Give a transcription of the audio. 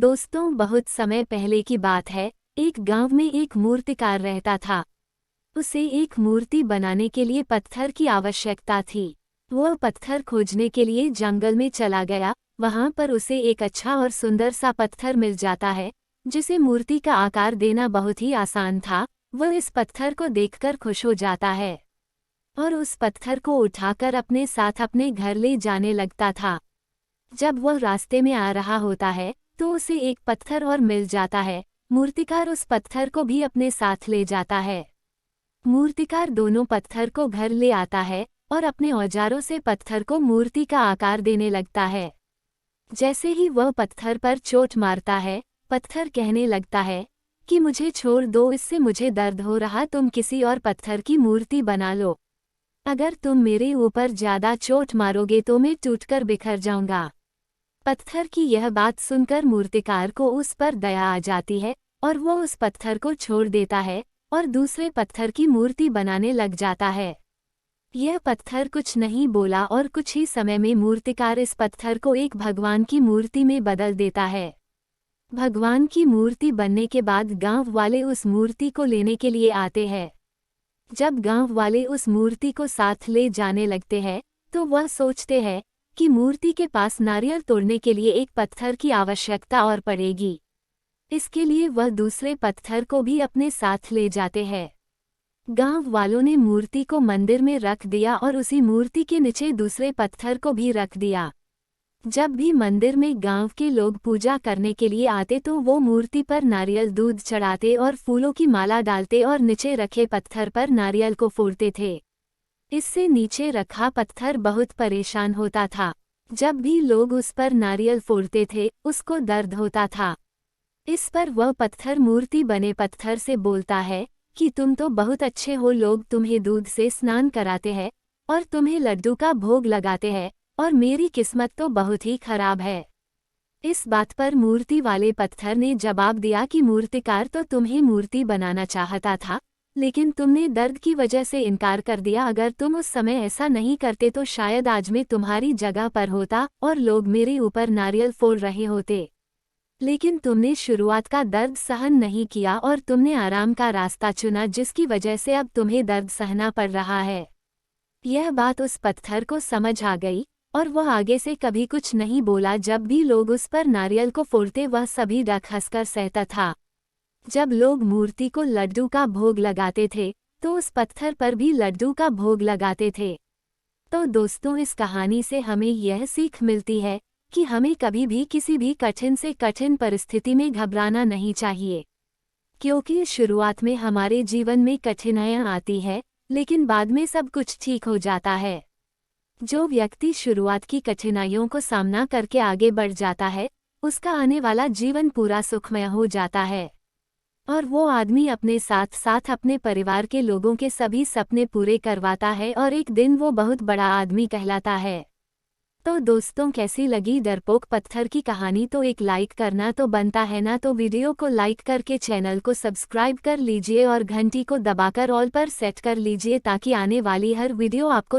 दोस्तों, बहुत समय पहले की बात है। एक गांव में एक मूर्तिकार रहता था। उसे एक मूर्ति बनाने के लिए पत्थर की आवश्यकता थी। वह पत्थर खोजने के लिए जंगल में चला गया। वहां पर उसे एक अच्छा और सुंदर सा पत्थर मिल जाता है, जिसे मूर्ति का आकार देना बहुत ही आसान था। वह इस पत्थर को देखकर खुश हो जाता है और उस पत्थर को उठाकर अपने साथ अपने घर ले जाने लगता था। जब वह रास्ते में आ रहा होता है तो उसे एक पत्थर और मिल जाता है। मूर्तिकार उस पत्थर को भी अपने साथ ले जाता है। मूर्तिकार दोनों पत्थर को घर ले आता है और अपने औजारों से पत्थर को मूर्ति का आकार देने लगता है। जैसे ही वह पत्थर पर चोट मारता है, पत्थर कहने लगता है कि मुझे छोड़ दो, इससे मुझे दर्द हो रहा, तुम किसी और पत्थर की मूर्ति बना लो। अगर तुम मेरे ऊपर ज्यादा चोट मारोगे तो मैं टूटकर बिखर जाऊंगा। पत्थर की यह बात सुनकर मूर्तिकार को उस पर दया आ जाती है और वो उस पत्थर को छोड़ देता है और दूसरे पत्थर की मूर्ति बनाने लग जाता है। यह पत्थर कुछ नहीं बोला और कुछ ही समय में मूर्तिकार इस पत्थर को एक भगवान की मूर्ति में बदल देता है। भगवान की मूर्ति बनने के बाद गांव वाले उस मूर्ति को लेने के लिए आते हैं। जब गांव वाले उस मूर्ति को साथ ले जाने लगते हैं तो वह सोचते हैं कि मूर्ति के पास नारियल तोड़ने के लिए एक पत्थर की आवश्यकता और पड़ेगी। इसके लिए वह दूसरे पत्थर को भी अपने साथ ले जाते हैं। गांव वालों ने मूर्ति को मंदिर में रख दिया और उसी मूर्ति के नीचे दूसरे पत्थर को भी रख दिया। जब भी मंदिर में गांव के लोग पूजा करने के लिए आते तो वो मूर्ति पर नारियल दूध चढ़ाते और फूलों की माला डालते और नीचे रखे पत्थर पर नारियल को फोड़ते थे। इससे नीचे रखा पत्थर बहुत परेशान होता था। जब भी लोग उस पर नारियल फोड़ते थे उसको दर्द होता था। इस पर वह पत्थर मूर्ति बने पत्थर से बोलता है कि तुम तो बहुत अच्छे हो, लोग तुम्हें दूध से स्नान कराते हैं और तुम्हें लड्डू का भोग लगाते हैं, और मेरी किस्मत तो बहुत ही खराब है। इस बात पर मूर्ति वाले पत्थर ने जवाब दिया कि मूर्तिकार तो तुम्हें मूर्ति बनाना चाहता था, लेकिन तुमने दर्द की वजह से इनकार कर दिया। अगर तुम उस समय ऐसा नहीं करते तो शायद आज मैं तुम्हारी जगह पर होता और लोग मेरे ऊपर नारियल फोड़ रहे होते। लेकिन तुमने शुरुआत का दर्द सहन नहीं किया और तुमने आराम का रास्ता चुना, जिसकी वजह से अब तुम्हें दर्द सहना पड़ रहा है। यह बात उस पत्थर को समझ आ गई और वह आगे से कभी कुछ नहीं बोला। जब भी लोग उस पर नारियल को फोड़ते वह सभी डक हंसकर सहता था। जब लोग मूर्ति को लड्डू का भोग लगाते थे तो उस पत्थर पर भी लड्डू का भोग लगाते थे। तो दोस्तों, इस कहानी से हमें यह सीख मिलती है कि हमें कभी भी किसी भी कठिन से कठिन परिस्थिति में घबराना नहीं चाहिए, क्योंकि शुरुआत में हमारे जीवन में कठिनाइयां आती है लेकिन बाद में सब कुछ ठीक हो जाता है। जो व्यक्ति शुरुआत की कठिनाइयों को सामना करके आगे बढ़ जाता है उसका आने वाला जीवन पूरा सुखमय हो जाता है और वो आदमी अपने साथ साथ अपने परिवार के लोगों के सभी सपने पूरे करवाता है और एक दिन वो बहुत बड़ा आदमी कहलाता है। तो दोस्तों, कैसी लगी डरपोक पत्थर की कहानी? तो एक लाइक करना तो बनता है ना। तो वीडियो को लाइक करके चैनल को सब्सक्राइब कर लीजिए और घंटी को दबाकर ऑल पर सेट कर लीजिए ताकि आने वाली हर वीडियो आपको